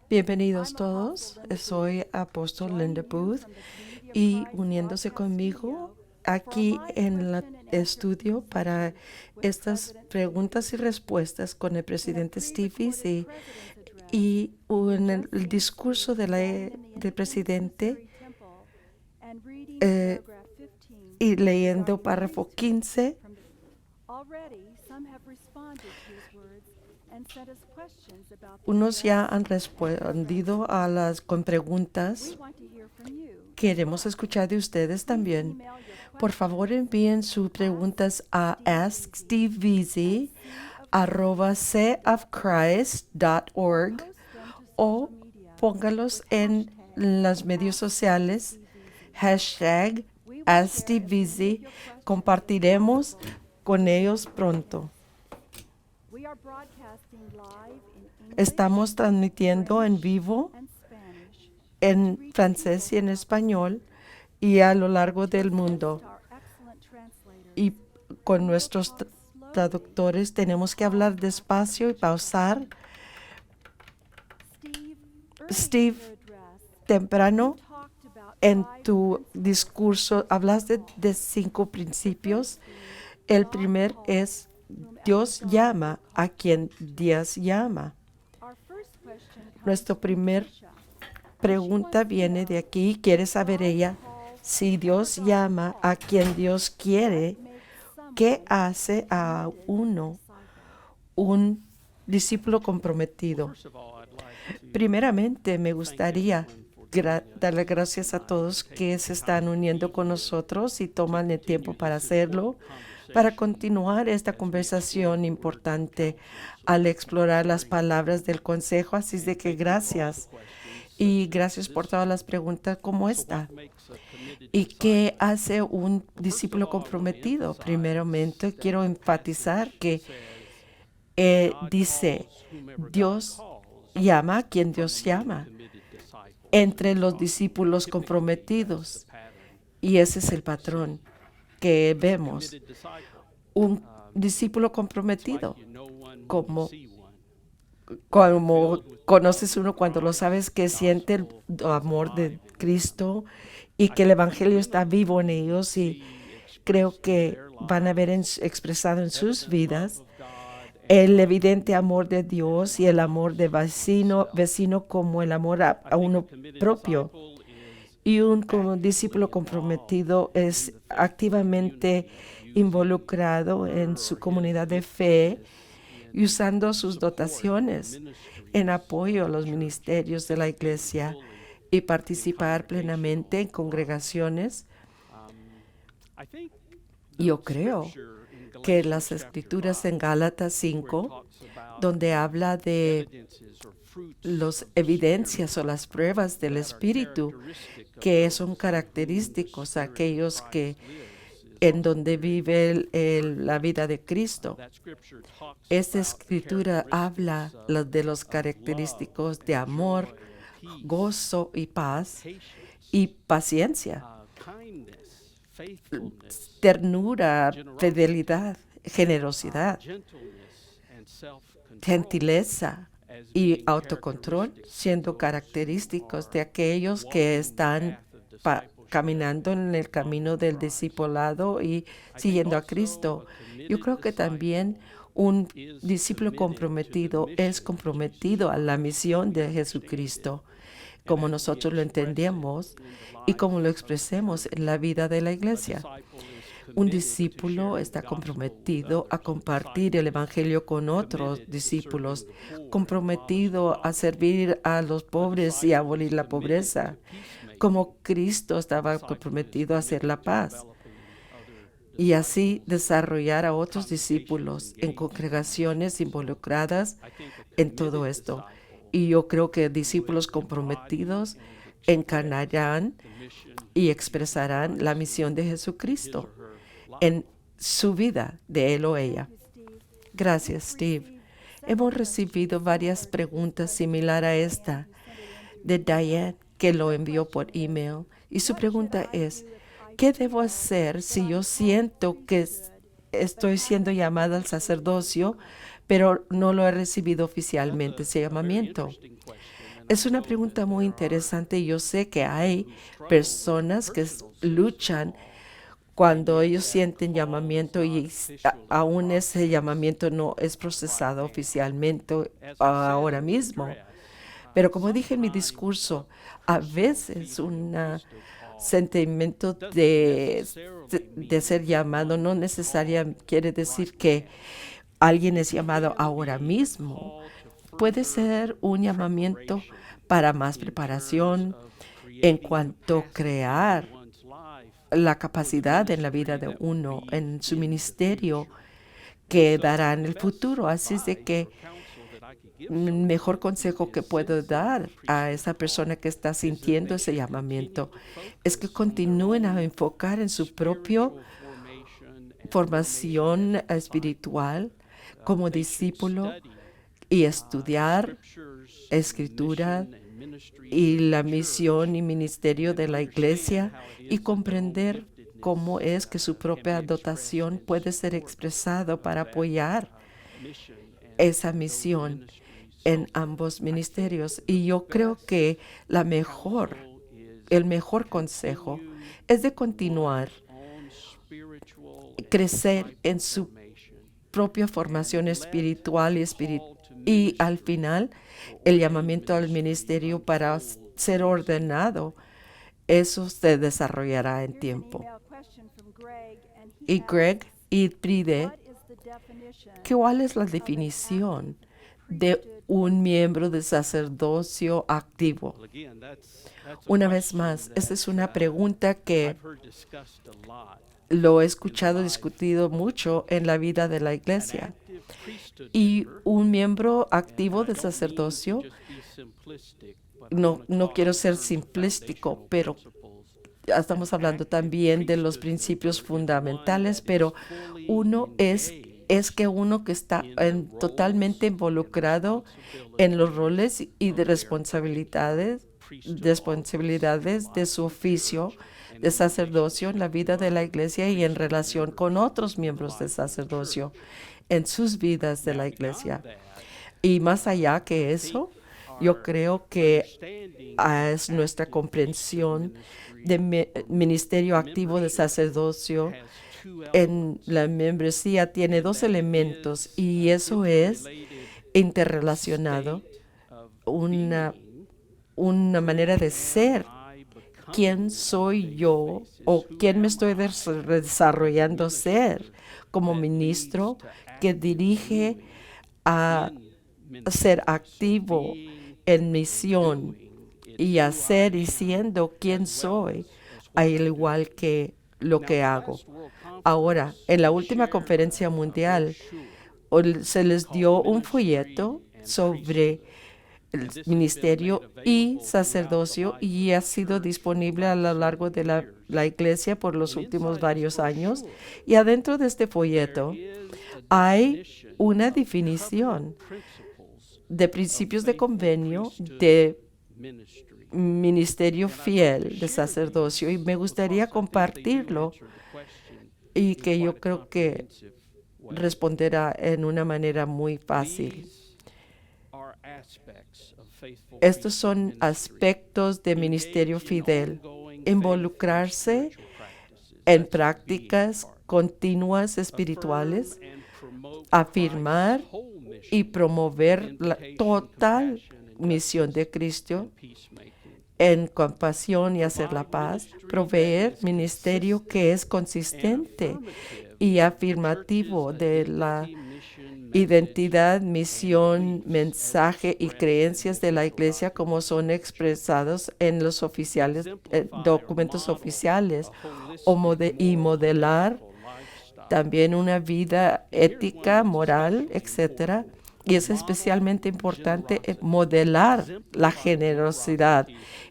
Bienvenidos todos. Soy Apóstol Linda Booth y uniéndose conmigo aquí en el estudio para estas preguntas y respuestas con el presidente Stevens y en el discurso del presidente eh, y leyendo párrafo 15. Unos ya han respondido con preguntas. Queremos escuchar de ustedes también. Por favor, envíen sus preguntas a askstevevz@seofchrist.org o póngalos en los medios sociales, #AskSteveVZ. Compartiremos con ellos pronto. Estamos transmitiendo en vivo en francés y en español y a lo largo del mundo. Y con nuestros traductores tenemos que hablar despacio y pausar. Steve, temprano en tu discurso hablas de 5 principios. El primer es: Dios llama a quien Dios llama. Nuestra primera pregunta viene de aquí. Quiere saber ella, si Dios llama a quien Dios quiere, ¿qué hace a uno un discípulo comprometido? Primeramente, me gustaría darle gracias a todos que se están uniendo con nosotros y toman el tiempo para hacerlo, para continuar esta conversación importante al explorar las palabras del consejo. Así es de que gracias. Y gracias por todas las preguntas como esta. ¿Y qué hace un discípulo comprometido? Primeramente, quiero enfatizar que dice, Dios llama a quien Dios llama entre los discípulos comprometidos. Y ese es el patrón que vemos. Un discípulo comprometido, como conoces uno cuando lo sabes, que siente el amor de Cristo y que el Evangelio está vivo en ellos, y creo que van a ver expresado en sus vidas el evidente amor de Dios y el amor de vecino como el amor a uno propio. Y como discípulo comprometido es activamente involucrado en su comunidad de fe y usando sus dotaciones en apoyo a los ministerios de la iglesia y participar plenamente en congregaciones. Yo creo que las escrituras en Gálatas 5, donde habla de las evidencias o las pruebas del Espíritu, que son característicos a aquellos que en donde vive la vida de Cristo. Esta escritura habla de los característicos de amor, gozo y paz y paciencia, ternura, fidelidad, generosidad, gentileza y autocontrol, siendo característicos de aquellos que están caminando en el camino del discipulado y siguiendo a Cristo. Yo creo que también un discípulo comprometido es comprometido a la misión de Jesucristo, como nosotros lo entendemos y como lo expresemos en la vida de la iglesia. Un discípulo está comprometido a compartir el Evangelio con otros discípulos, comprometido a servir a los pobres y a abolir la pobreza, como Cristo estaba comprometido a hacer la paz, y así desarrollar a otros discípulos en congregaciones involucradas en todo esto. Y yo creo que discípulos comprometidos encarnarán y expresarán la misión de Jesucristo en su vida de él o ella. Gracias, Steve. Hemos recibido varias preguntas similares a esta de Diane, que lo envió por email. Y su pregunta es, ¿qué debo hacer si yo siento que estoy siendo llamada al sacerdocio, pero no lo he recibido oficialmente ese llamamiento. Es una pregunta muy interesante y yo sé que hay personas que luchan cuando ellos sienten llamamiento y aún ese llamamiento no es procesado oficialmente ahora mismo. Pero como dije en mi discurso, a veces un sentimiento de ser llamado no necesariamente quiere decir que alguien es llamado ahora mismo. Puede ser un llamamiento para más preparación en cuanto a crear la capacidad en la vida de uno, en su ministerio que dará en el futuro. Así es de que el mejor consejo que puedo dar a esa persona que está sintiendo ese llamamiento es que continúen a enfocar en su propia formación espiritual como discípulo y estudiar escritura y la misión y ministerio de la iglesia y comprender cómo es que su propia dotación puede ser expresado para apoyar esa misión en ambos ministerios. Y yo creo que el mejor consejo es de continuar, crecer en su propia formación espiritual y al final el llamamiento al ministerio para ser ordenado, eso se desarrollará en tiempo. Y Greg y pide, ¿cuál es la definición de un miembro de sacerdocio activo? Una vez más, esta es una pregunta que lo he escuchado discutido mucho en la vida de la iglesia. Y un miembro activo de sacerdocio, no quiero ser simplístico, pero estamos hablando también de los principios fundamentales, pero uno es que uno que está totalmente involucrado en los roles y de responsabilidades de su oficio de sacerdocio en la vida de la iglesia y en relación con otros miembros del sacerdocio en sus vidas de la iglesia. Y más allá que eso, yo creo que es nuestra comprensión de ministerio activo de sacerdocio en la membresía tiene dos elementos y eso es interrelacionado, una manera de ser. ¿Quién soy yo o quién me estoy desarrollando ser como ministro que dirige a ser activo en misión y hacer y siendo quien soy, al igual que lo que hago? Ahora, en la última conferencia mundial, se les dio un folleto sobre el ministerio y sacerdocio y ha sido disponible a lo largo de la iglesia por los últimos varios años. Y adentro de este folleto hay una definición de principios de convenio de ministerio fiel de sacerdocio y me gustaría compartirlo y que yo creo que responderá en una manera muy fácil. Estos son aspectos de ministerio fidel: involucrarse en prácticas continuas espirituales, afirmar y promover la total misión de Cristo en compasión y hacer la paz, proveer ministerio que es consistente y afirmativo de la identidad, misión, mensaje y creencias de la iglesia como son expresados en los documentos oficiales y modelar también una vida ética, moral, etcétera. Y es especialmente importante modelar la generosidad,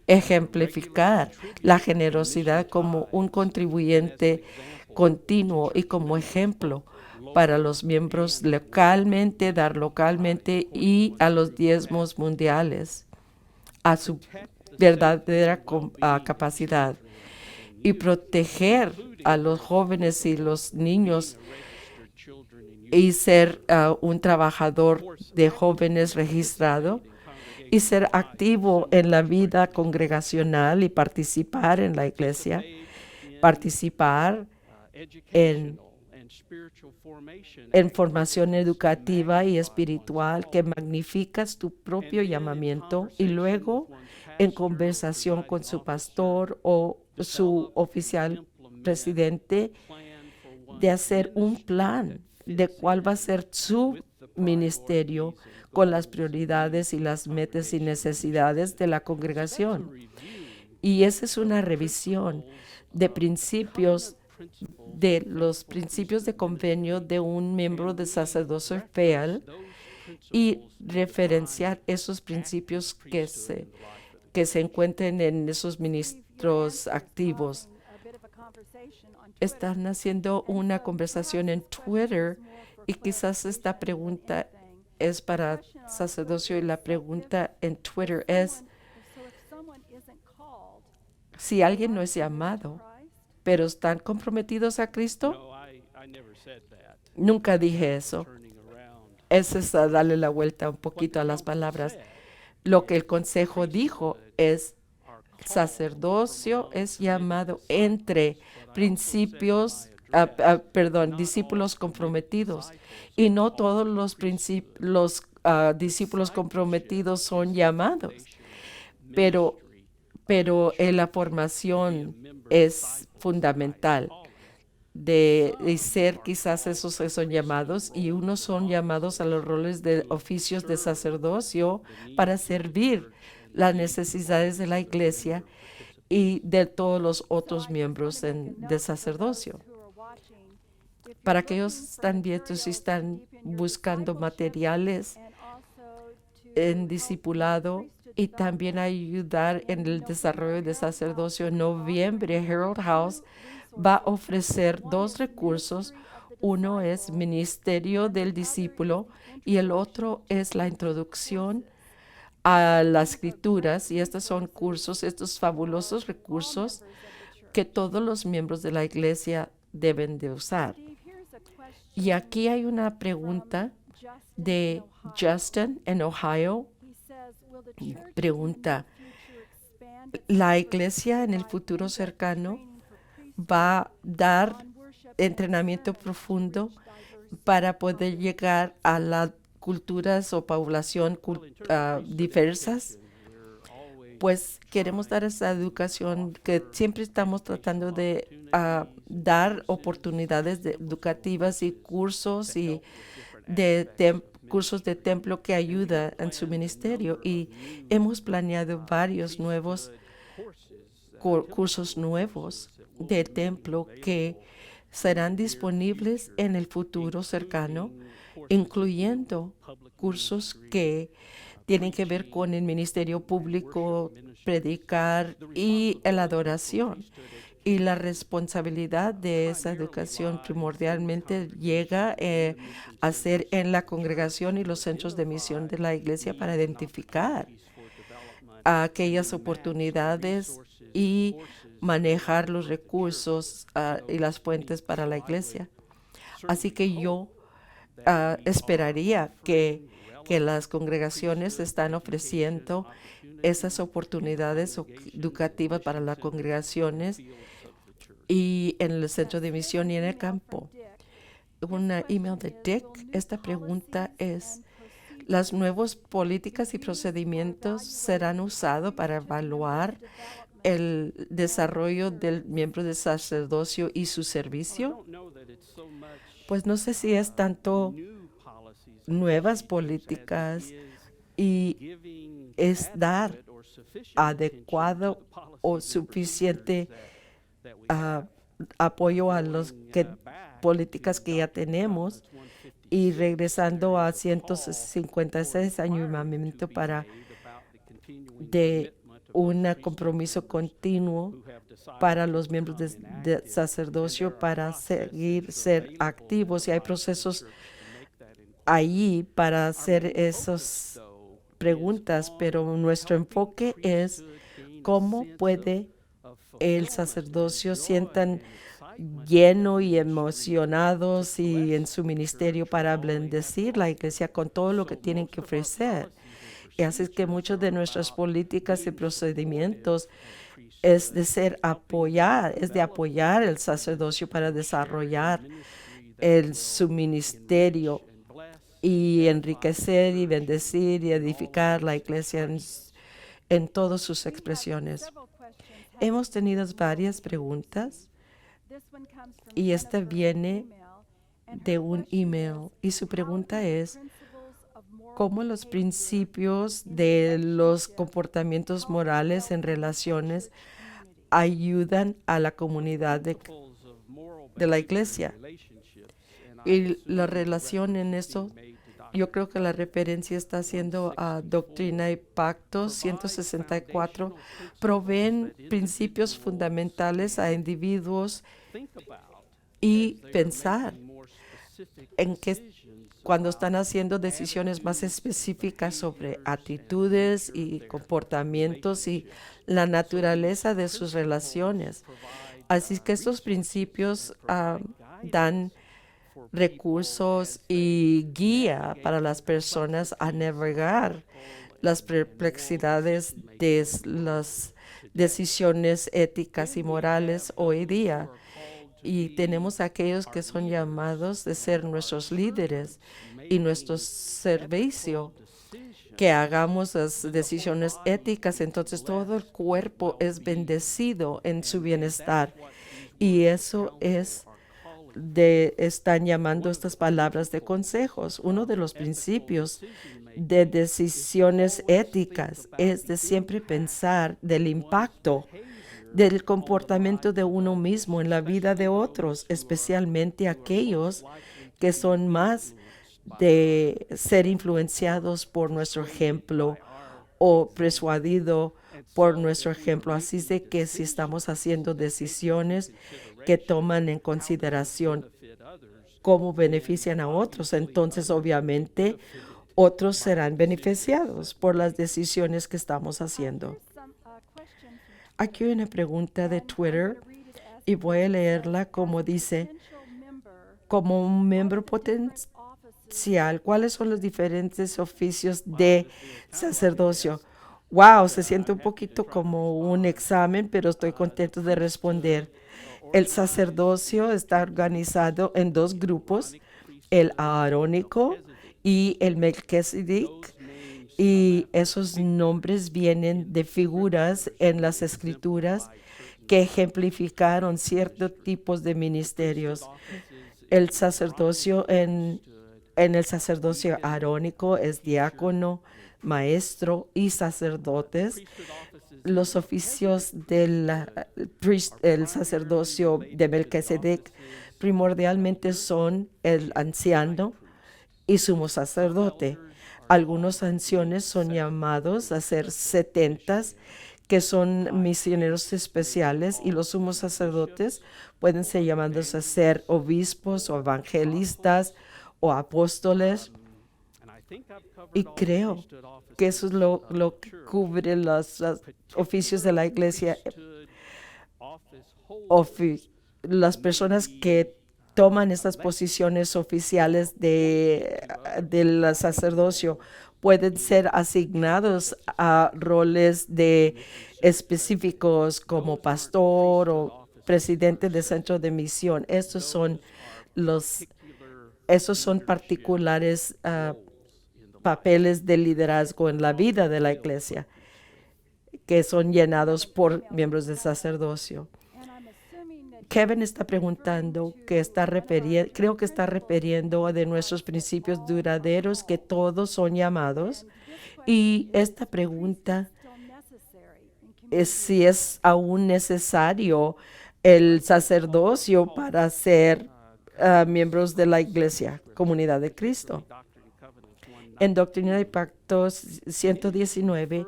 ejemplificar la generosidad como un contribuyente continuo y como ejemplo para los miembros localmente, dar localmente y a los diezmos mundiales, a su verdadera capacidad, y proteger a los jóvenes y los niños y ser un trabajador de jóvenes registrado y ser activo en la vida congregacional y participar en la iglesia, participar en, en formación educativa y espiritual que magnificas tu propio llamamiento y luego en conversación con su pastor o su oficial presidente de hacer un plan de cuál va a ser su ministerio con las prioridades y las metas y necesidades de la congregación. Y esa es una revisión de principios, de los principios de convenio de un miembro de sacerdocio real y referenciar esos principios que se encuentren en esos ministros activos. Están haciendo una conversación en Twitter y quizás esta pregunta es para sacerdocio y la pregunta en Twitter es, si alguien no es llamado, pero están comprometidos a Cristo, nunca dije eso. Eso es darle la vuelta un poquito a las palabras. Lo que el consejo dijo es, sacerdocio es llamado entre discípulos comprometidos. Y no todos los discípulos comprometidos son llamados, pero la formación es fundamental de ser quizás esos que son llamados y unos son llamados a los roles de oficios de sacerdocio para servir las necesidades de la iglesia y de todos los otros miembros de sacerdocio. Para aquellos que están viendo y están buscando materiales en discipulado y también ayudar en el desarrollo de sacerdocio, en noviembre Herald House va a ofrecer 2 recursos. Uno es Ministerio del Discípulo y el otro es la introducción a las escrituras, y estos son cursos, estos fabulosos recursos que todos los miembros de la iglesia deben de usar. Y aquí hay una pregunta de Justin en Ohio. Pregunta, ¿la iglesia en el futuro cercano va a dar entrenamiento profundo para poder llegar a las culturas o población diversas? Pues queremos dar esa educación que siempre estamos tratando de dar oportunidades educativas y cursos y cursos de templo que ayuda en su ministerio, y hemos planeado varios nuevos cursos nuevos de templo que serán disponibles en el futuro cercano, incluyendo cursos que tienen que ver con el ministerio público, predicar y la adoración. Y la responsabilidad de esa educación primordialmente llega a ser en la congregación y los centros de misión de la iglesia para identificar aquellas oportunidades y manejar los recursos y las fuentes para la iglesia. Así que yo esperaría que las congregaciones están ofreciendo esas oportunidades educativas para las congregaciones y en el centro de misión y en el campo. Una email de Dick. Esta pregunta es, ¿las nuevas políticas y procedimientos serán usados para evaluar el desarrollo del miembro de sacerdocio y su servicio? Pues no sé si es tanto nuevas políticas y es dar adecuado o suficiente apoyo a las políticas que ya tenemos, y regresando a 156 llamamiento para de un compromiso continuo para los miembros de sacerdocio para ser activos, y hay procesos allí para hacer esas preguntas, pero nuestro enfoque es cómo puede el sacerdocio sientan lleno y emocionados y en su ministerio para bendecir la iglesia con todo lo que tienen que ofrecer. Y así es que muchas de nuestras políticas y procedimientos es de apoyar el sacerdocio para desarrollar su ministerio y enriquecer y bendecir y edificar la iglesia en todas sus expresiones. Hemos tenido varias preguntas y esta viene de un email y su pregunta es cómo los principios de los comportamientos morales en relaciones ayudan a la comunidad de la iglesia. Y la relación en eso, yo creo que la referencia está haciendo a Doctrina y Pactos 164, proveen principios fundamentales a individuos y pensar en que cuando están haciendo decisiones más específicas sobre actitudes y comportamientos y la naturaleza de sus relaciones. Así que estos principios dan recursos y guía para las personas a navegar las perplejidades de las decisiones éticas y morales hoy día. Y tenemos aquellos que son llamados de ser nuestros líderes y nuestro servicio, que hagamos las decisiones éticas. Entonces todo el cuerpo es bendecido en su bienestar. Y eso están llamando estas palabras de consejos. Uno de los principios de decisiones éticas es de siempre pensar del impacto del comportamiento de uno mismo en la vida de otros, especialmente aquellos que son más de ser influenciados por nuestro ejemplo o persuadido por nuestro ejemplo. Así es de que si estamos haciendo decisiones que toman en consideración cómo benefician a otros, entonces obviamente otros serán beneficiados por las decisiones que estamos haciendo. Aquí hay una pregunta de Twitter y voy a leerla como dice, como un miembro potencial, ¿cuáles son los diferentes oficios de sacerdocio? Wow, se siente un poquito como un examen, pero estoy contento de responder. El sacerdocio está organizado en dos grupos, el arónico y el melquisedec, y esos nombres vienen de figuras en las escrituras que ejemplificaron ciertos tipos de ministerios. El sacerdocio en el sacerdocio arónico es diácono, maestro y sacerdotes. Los oficios del el sacerdocio de Melquisedec primordialmente son el anciano y sumo sacerdote. Algunos ancianos son llamados a ser setentas, que son misioneros especiales, y los sumos sacerdotes pueden ser llamados a ser obispos o evangelistas o apóstoles. Y creo que eso es lo que cubre los oficios de la iglesia. Las personas que toman estas posiciones oficiales del sacerdocio pueden ser asignados a roles específicos como pastor o presidente de centro de misión. Esos son particulares papeles de liderazgo en la vida de la iglesia que son llenados por miembros del sacerdocio. Kevin está preguntando creo que está refiriendo a de nuestros principios duraderos que todos son llamados, y esta pregunta es si es aún necesario el sacerdocio para ser miembros de la iglesia, comunidad de Cristo. En Doctrina y Pactos 119,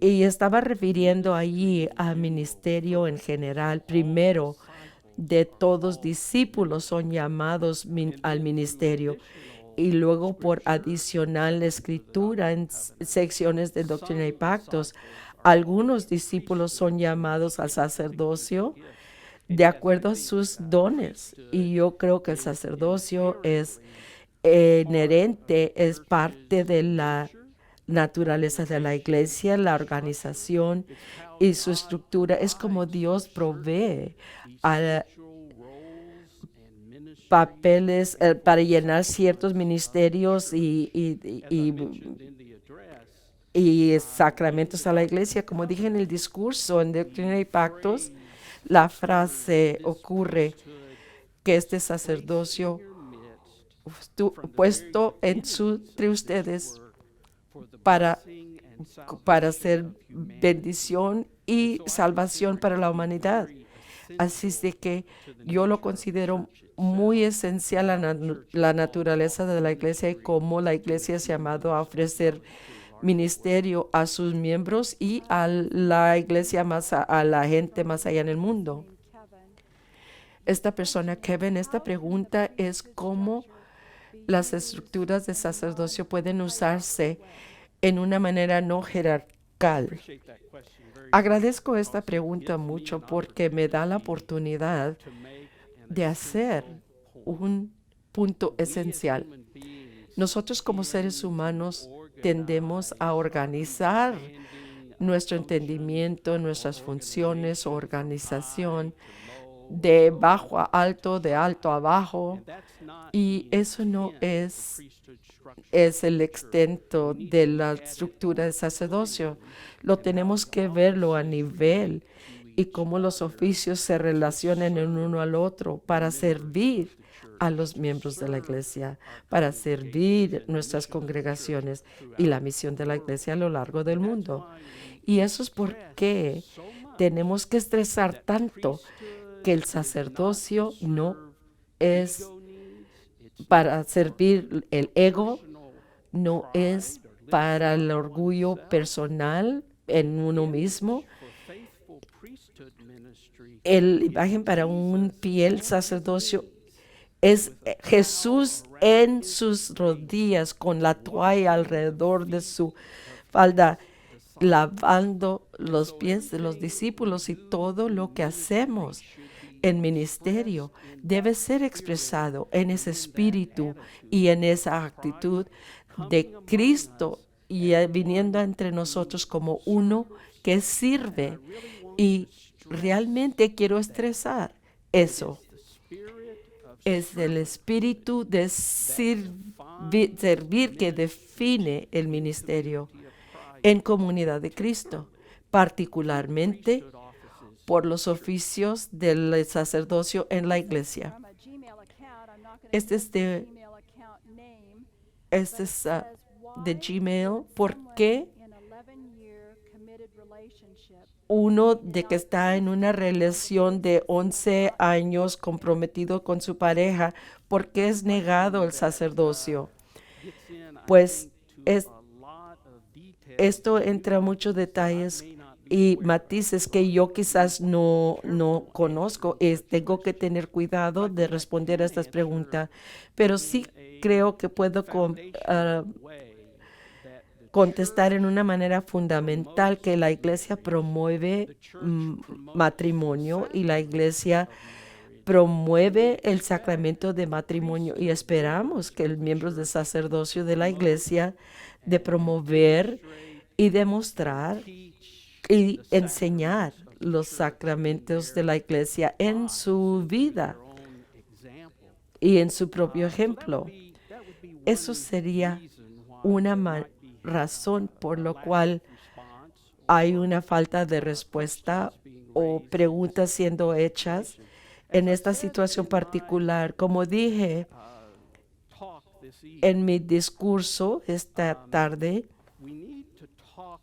y estaba refiriendo allí al ministerio en general. Primero, de todos discípulos son llamados al ministerio, y luego por adicional escritura en secciones de Doctrina y Pactos, algunos discípulos son llamados al sacerdocio de acuerdo a sus dones. Y yo creo que el sacerdocio es inherente, es parte de la naturaleza de la iglesia, la organización y su estructura. Es como Dios provee a papeles para llenar ciertos ministerios y sacramentos a la iglesia. Como dije en el discurso en Doctrina y Pactos, la frase ocurre que este sacerdocio puesto entre ustedes para, para hacer bendición y salvación para la humanidad. Así es de que yo lo considero muy esencial la naturaleza de la iglesia y cómo la iglesia es llamado a ofrecer ministerio a sus miembros y a la iglesia a la gente más allá en el mundo. Esta persona, Kevin, esta pregunta es cómo las estructuras de sacerdocio pueden usarse en una manera no jerarcal. Agradezco esta pregunta mucho porque me da la oportunidad de hacer un punto esencial. Nosotros como seres humanos tendemos a organizar nuestro entendimiento, nuestras funciones, organización, de bajo a alto, de alto a bajo, y eso no es el extento de la estructura de sacerdocio. Lo tenemos que verlo a nivel y cómo los oficios se relacionan en uno al otro para servir a los miembros de la iglesia, para servir nuestras congregaciones y la misión de la iglesia a lo largo del mundo. Y eso es por qué tenemos que estresar tanto que el sacerdocio no es para servir el ego, no es para el orgullo personal en uno mismo. La imagen para un fiel sacerdocio es Jesús en sus rodillas con la toalla alrededor de su falda, lavando los pies de los discípulos, y todo lo que hacemos en ministerio debe ser expresado en ese espíritu y en esa actitud de Cristo y viniendo entre nosotros como uno que sirve. Y realmente quiero estresar eso. Es el espíritu de servir que define el ministerio en comunidad de Cristo, particularmente por los oficios del sacerdocio en la iglesia. Este es de Gmail. ¿Por qué uno de que está en una relación de 11 años comprometido con su pareja, por qué es negado el sacerdocio? Pues esto entra en muchos detalles y matices que yo quizás no conozco. Tengo que tener cuidado de responder a estas preguntas, pero sí creo que puedo contestar en una manera fundamental que la iglesia promueve matrimonio y la iglesia promueve el sacramento de matrimonio, y esperamos que los miembros del sacerdocio de la iglesia de promover y demostrar y enseñar los sacramentos de la iglesia en su vida y en su propio ejemplo. Eso sería una razón por la cual hay una falta de respuesta o preguntas siendo hechas en esta situación particular. Como dije en mi discurso esta tarde,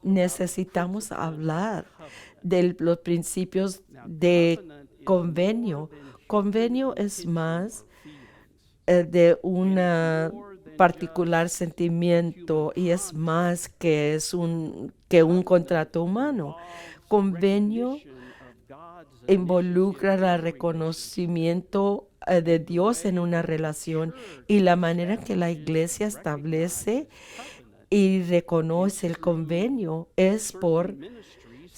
necesitamos hablar de los principios de convenio. Convenio es más de un particular sentimiento y es más que un contrato humano. Convenio involucra el reconocimiento de Dios en una relación, y la manera que la iglesia establece y reconoce el convenio es por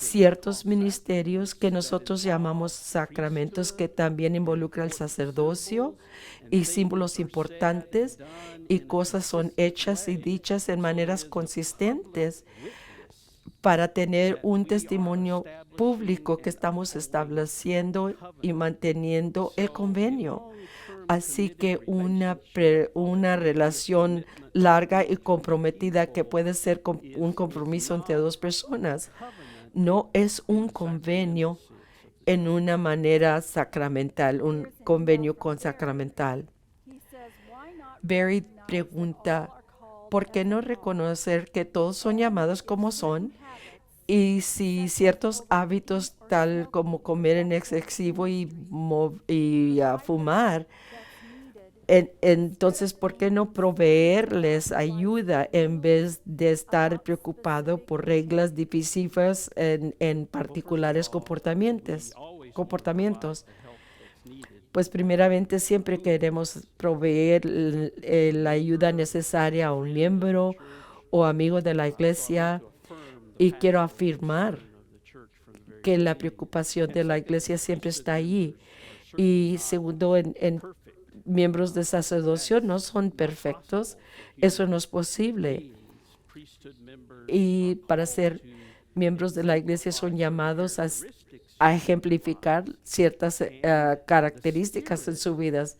ciertos ministerios que nosotros llamamos sacramentos, que también involucran el sacerdocio y símbolos importantes, y cosas son hechas y dichas en maneras consistentes para tener un testimonio público que estamos estableciendo y manteniendo el convenio. Así que una relación larga y comprometida, que puede ser un compromiso entre dos personas, no es un convenio en una manera sacramental, un convenio consacramental. Barry pregunta, ¿por qué no reconocer que todos son llamados como son? Y si ciertos hábitos, tal como comer en excesivo y fumar, entonces, ¿por qué no proveerles ayuda en vez de estar preocupado por reglas difíciles en particulares comportamientos? Pues primeramente siempre queremos proveer la ayuda necesaria a un miembro o amigo de la iglesia, y quiero afirmar que la preocupación de la iglesia siempre está allí. Y segundo, en miembros de sacerdocio no son perfectos, eso no es posible. Y para ser miembros de la iglesia son llamados a ejemplificar ciertas características en sus vidas.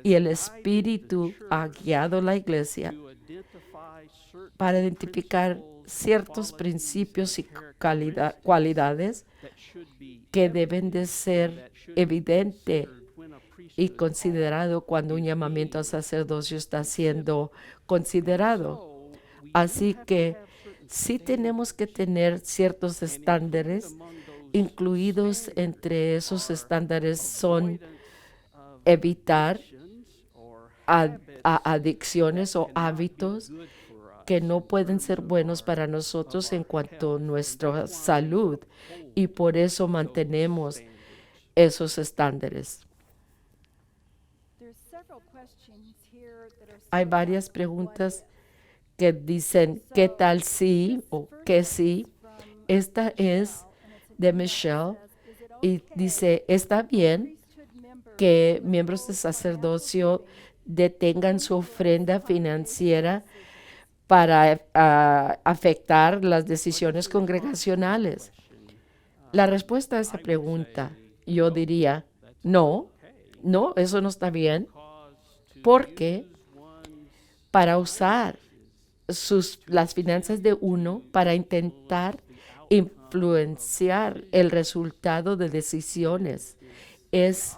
Y el Espíritu ha guiado la iglesia para identificar ciertos principios y cualidades que deben de ser evidentes y considerado cuando un llamamiento al sacerdocio está siendo considerado. Así que sí tenemos que tener ciertos estándares. Incluidos entre esos estándares son evitar adicciones o hábitos que no pueden ser buenos para nosotros en cuanto a nuestra salud, y por eso mantenemos esos estándares. Hay varias preguntas que dicen ¿qué tal si? O ¿qué si? Esta es de Michelle y dice, ¿está bien que miembros de sacerdocio detengan su ofrenda financiera para afectar las decisiones congregacionales? La respuesta a esa pregunta, yo diría, no, eso no está bien, porque para usar las finanzas de uno para intentar influenciar el resultado de decisiones es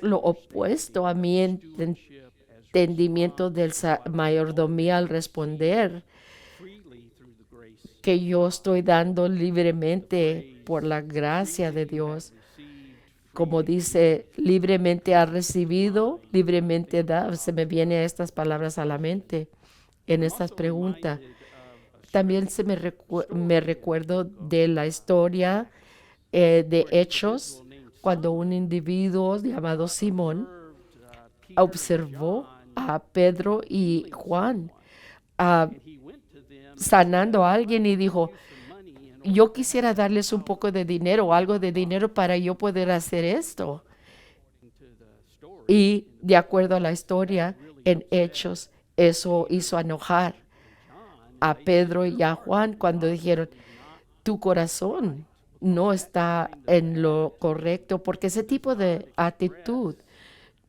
lo opuesto a mi entendimiento de mayordomía, al responder que yo estoy dando libremente por la gracia de Dios. Como dice, libremente ha recibido, libremente da. Se me vienen estas palabras a la mente en estas preguntas. También me recuerdo de la historia de Hechos, cuando un individuo llamado Simón observó a Pedro y Juan sanando a alguien y dijo, yo quisiera darles un poco de dinero o algo de dinero para yo poder hacer esto. Y de acuerdo a la historia en Hechos, eso hizo enojar a Pedro y a Juan cuando dijeron, tu corazón no está en lo correcto, porque ese tipo de actitud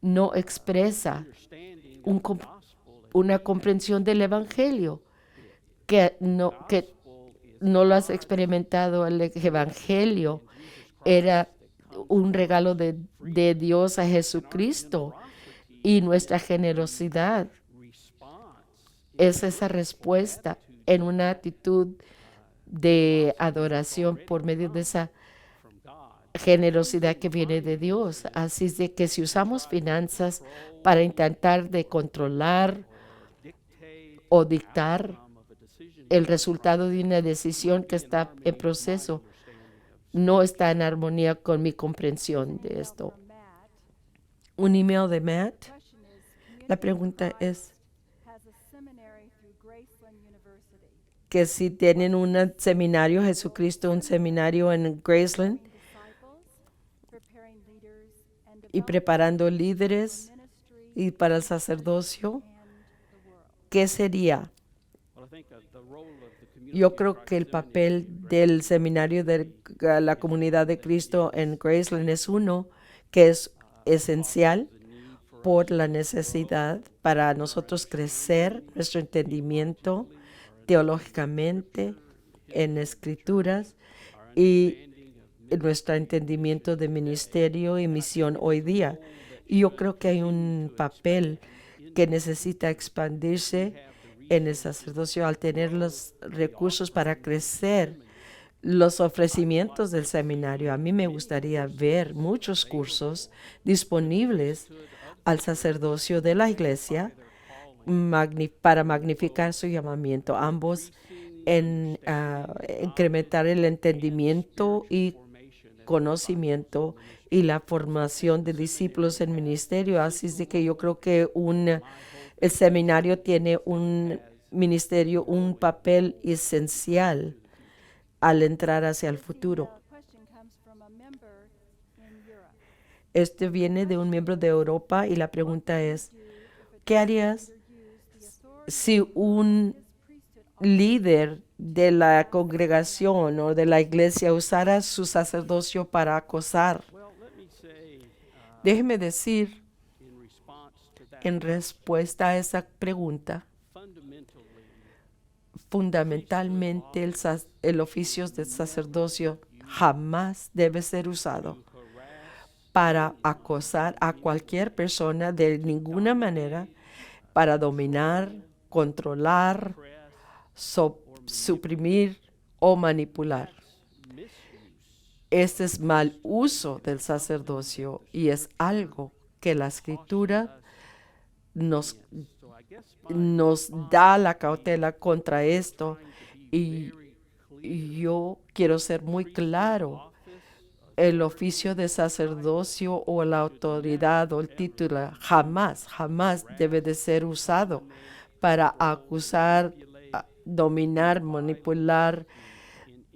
no expresa una comprensión del Evangelio, que no lo has experimentado. El Evangelio era un regalo de Dios a Jesucristo, y nuestra generosidad es esa respuesta en una actitud de adoración por medio de esa generosidad que viene de Dios. Así es de que si usamos finanzas para intentar de controlar o dictar el resultado de una decisión que está en proceso, no está en armonía con mi comprensión de esto. Un email de Matt. La pregunta es, que si tienen un seminario, Jesucristo, un seminario en Graceland y preparando líderes y para el sacerdocio, ¿qué sería? Yo creo que el papel del seminario de la comunidad de Cristo en Graceland es uno que es esencial por la necesidad para nosotros crecer nuestro entendimiento teológicamente en escrituras y nuestro entendimiento de ministerio y misión hoy día. Y yo creo que hay un papel que necesita expandirse en el sacerdocio al tener los recursos para crecer los ofrecimientos del seminario. A mí me gustaría ver muchos cursos disponibles al sacerdocio de la iglesia para magnificar su llamamiento, ambos en incrementar el entendimiento y conocimiento y la formación de discípulos en ministerio. Así es de que yo creo que el seminario tiene un ministerio, un papel esencial al entrar hacia el futuro. Este viene de un miembro de Europa y la pregunta es, ¿qué harías si un líder de la congregación o de la iglesia usara su sacerdocio para acosar? Déjeme decir, en respuesta a esa pregunta, fundamentalmente el oficio del sacerdocio jamás debe ser usado para acosar a cualquier persona de ninguna manera, para dominar, controlar, suprimir o manipular. Este es mal uso del sacerdocio y es algo que la Escritura nos da la cautela contra esto, y yo quiero ser muy claro. El oficio de sacerdocio o la autoridad o el título jamás debe de ser usado para acusar, dominar, manipular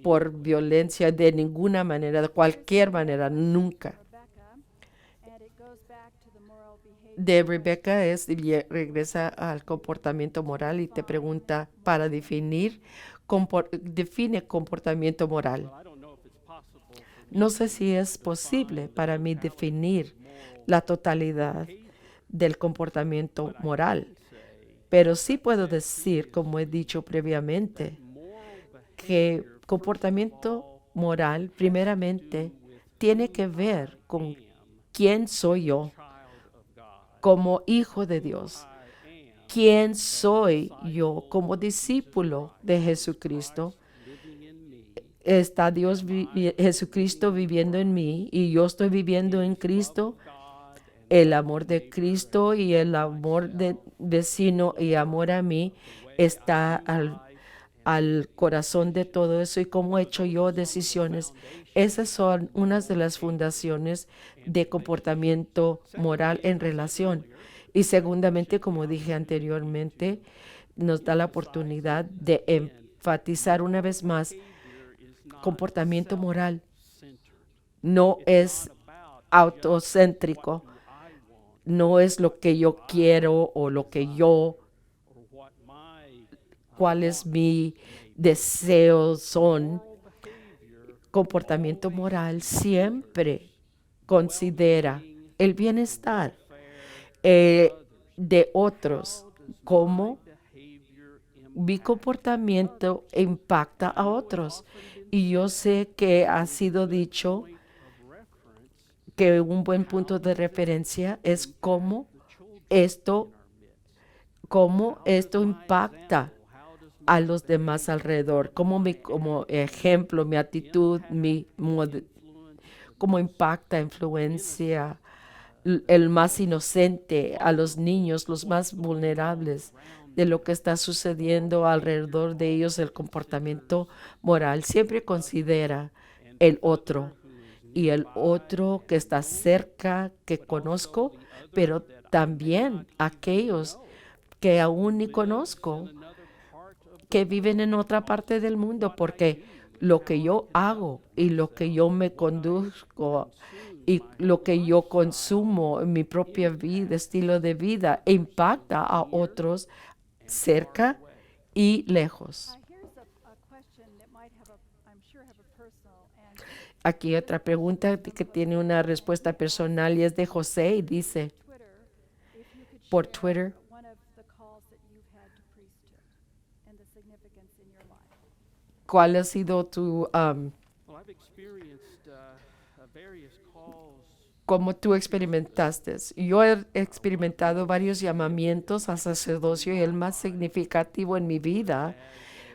por violencia de ninguna manera, de cualquier manera, nunca. De Rebecca regresa al comportamiento moral y te pregunta para define comportamiento moral. No sé si es posible para mí definir la totalidad del comportamiento moral, pero sí puedo decir, como he dicho previamente, que comportamiento moral primeramente tiene que ver con quién soy yo como hijo de Dios, quién soy yo como discípulo de Jesucristo. Está Jesucristo viviendo en mí y yo estoy viviendo en Cristo. El amor de Cristo y el amor del vecino y amor a mí está al corazón de todo eso, y cómo he hecho yo decisiones. Esas son unas de las fundaciones de comportamiento moral en relación. Y segundamente, como dije anteriormente, nos da la oportunidad de enfatizar una vez más, comportamiento moral no es autocéntrico, no es lo que yo quiero o lo que cuál es mi deseo son. Comportamiento moral siempre considera el bienestar de otros, cómo mi comportamiento impacta a otros. Y yo sé que ha sido dicho que un buen punto de referencia es cómo esto impacta a los demás alrededor, como ejemplo, mi actitud, cómo impacta, influencia el más inocente, a los niños, los más vulnerables, de lo que está sucediendo alrededor de ellos. El comportamiento moral siempre considera el otro, y el otro que está cerca, que conozco, pero también aquellos que aún ni conozco, que viven en otra parte del mundo, porque lo que yo hago y lo que yo me conduzco y lo que yo consumo en mi propia vida, estilo de vida, impacta a otros cerca y lejos. Aquí otra pregunta que tiene una respuesta personal y es de José y dice, por Twitter, ¿cuál ha sido tu, cómo tú experimentaste? Yo he experimentado varios llamamientos al sacerdocio y el más significativo en mi vida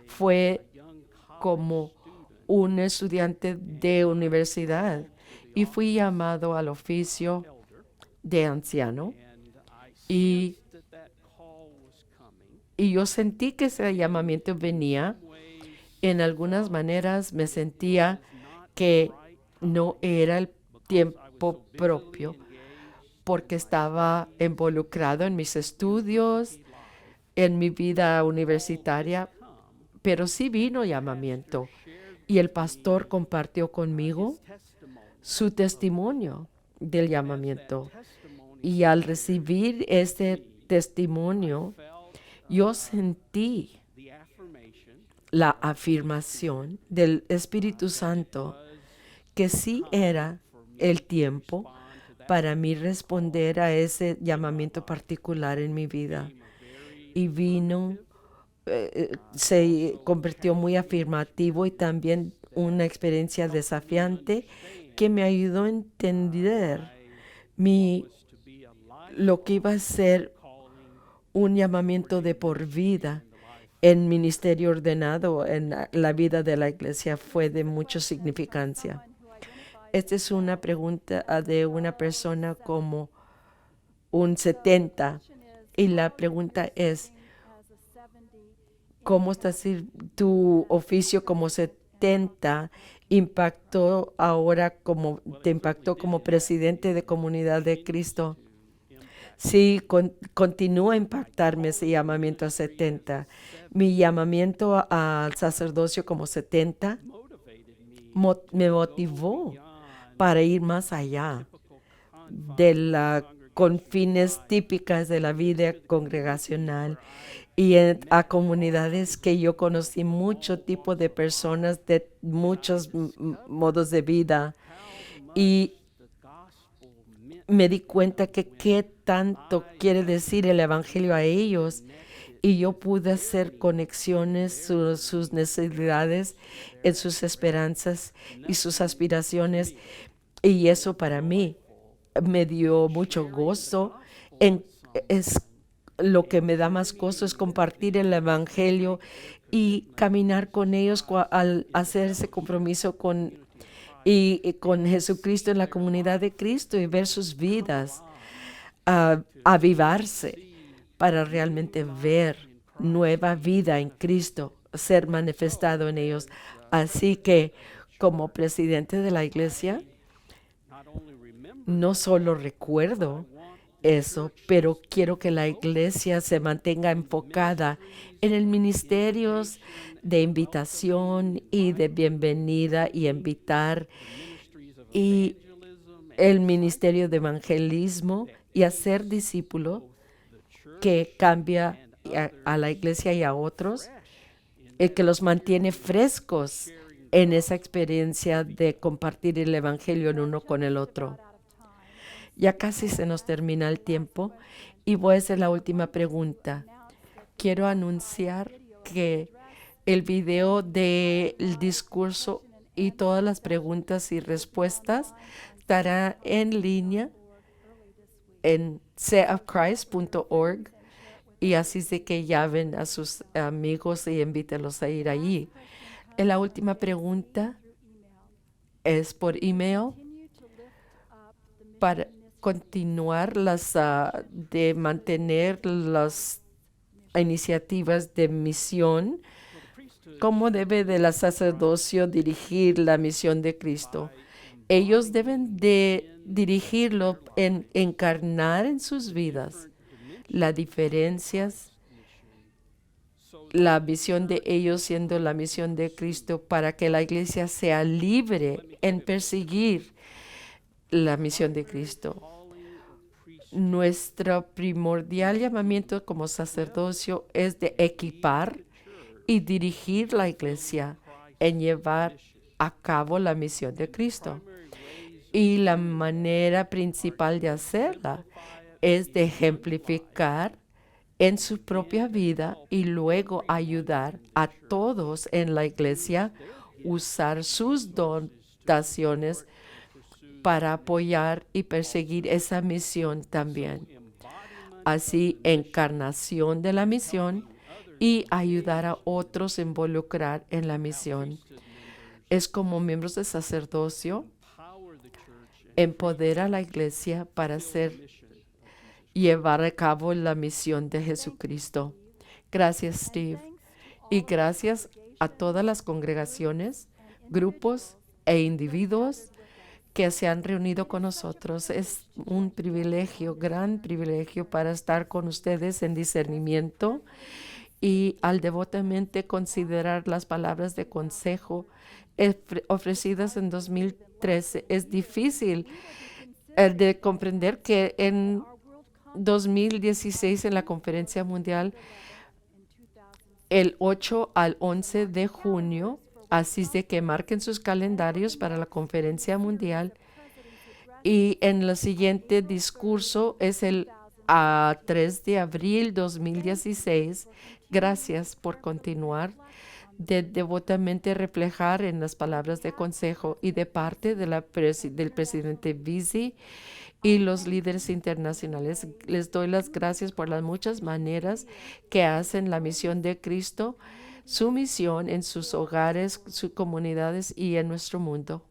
fue como un estudiante de universidad y fui llamado al oficio de anciano y, y yo sentí que ese llamamiento venía. En algunas maneras me sentía que no era el tiempo propio porque estaba involucrado en mis estudios, en mi vida universitaria, pero sí vino llamamiento y el pastor compartió conmigo su testimonio del llamamiento. Y al recibir este testimonio, yo sentí la afirmación del Espíritu Santo que sí era el tiempo para mí responder a ese llamamiento particular en mi vida. Y vino, se convirtió muy afirmativo y también una experiencia desafiante que me ayudó a entender lo que iba a ser un llamamiento de por vida en ministerio ordenado en la vida de la iglesia fue de mucha significancia. Esta es una pregunta de una persona como un 70 y la pregunta es, ¿cómo está tu oficio como 70 impactó ahora te impactó como presidente de Comunidad de Cristo? Sí, continúa a impactarme ese llamamiento a 70. Mi llamamiento al sacerdocio como 70 me motivó para ir más allá de las confines típicas de la vida congregacional y a comunidades que yo conocí mucho tipo de personas de muchos modos de vida y me di cuenta que qué tanto quiere decir el evangelio a ellos y yo pude hacer conexiones sus necesidades, en sus esperanzas y sus aspiraciones y eso para mí me dio mucho gozo. Es lo que me da más gozo es compartir el evangelio y caminar con ellos al hacer ese compromiso con Jesucristo en la comunidad de Cristo y ver sus vidas avivarse para realmente ver nueva vida en Cristo ser manifestado en ellos. Así que como presidente de la iglesia, no solo recuerdo eso, pero quiero que la iglesia se mantenga enfocada en el ministerio de invitación y de bienvenida y invitar y el ministerio de evangelismo y hacer discípulo que cambia a la iglesia y a otros, el que los mantiene frescos en esa experiencia de compartir el evangelio en uno con el otro. Ya casi se nos termina el tiempo y voy a hacer la última pregunta. Quiero anunciar que el video del discurso y todas las preguntas y respuestas estará en línea en seatofchrist.org y así de que llamen a sus amigos y invítenlos a ir allí. La última pregunta es por email para continuar de mantener las iniciativas de misión. ¿Cómo debe de la sacerdocio dirigir la misión de Cristo? Ellos deben de dirigirlo en encarnar en sus vidas las diferencias la misión de ellos siendo la misión de Cristo para que la iglesia sea libre en perseguir la misión de Cristo. Nuestro primordial llamamiento como sacerdocio es de equipar y dirigir la iglesia en llevar a cabo la misión de Cristo. Y la manera principal de hacerla es de ejemplificar en su propia vida y luego ayudar a todos en la iglesia usar sus dotaciones para apoyar y perseguir esa misión también. Así, encarnación de la misión y ayudar a otros a involucrar en la misión. Es como miembros de sacerdocio, empodera a la iglesia para llevar a cabo la misión de Jesucristo. Gracias, Steve. Y gracias a todas las congregaciones, grupos e individuos que se han reunido con nosotros. Es un privilegio, gran privilegio para estar con ustedes en discernimiento y al devotamente considerar las palabras de consejo ofrecidas en 2013. Es difícil de comprender que en 2016 en la conferencia mundial, el 8 al 11 de junio, así es de que marquen sus calendarios para la conferencia mundial. Y en el siguiente discurso es el 3 de abril 2016. Gracias por continuar de devotamente reflejar en las palabras de consejo y de parte de del presidente Visi y los líderes internacionales. Les doy las gracias por las muchas maneras que hacen la misión de Cristo, su misión en sus hogares, sus comunidades y en nuestro mundo.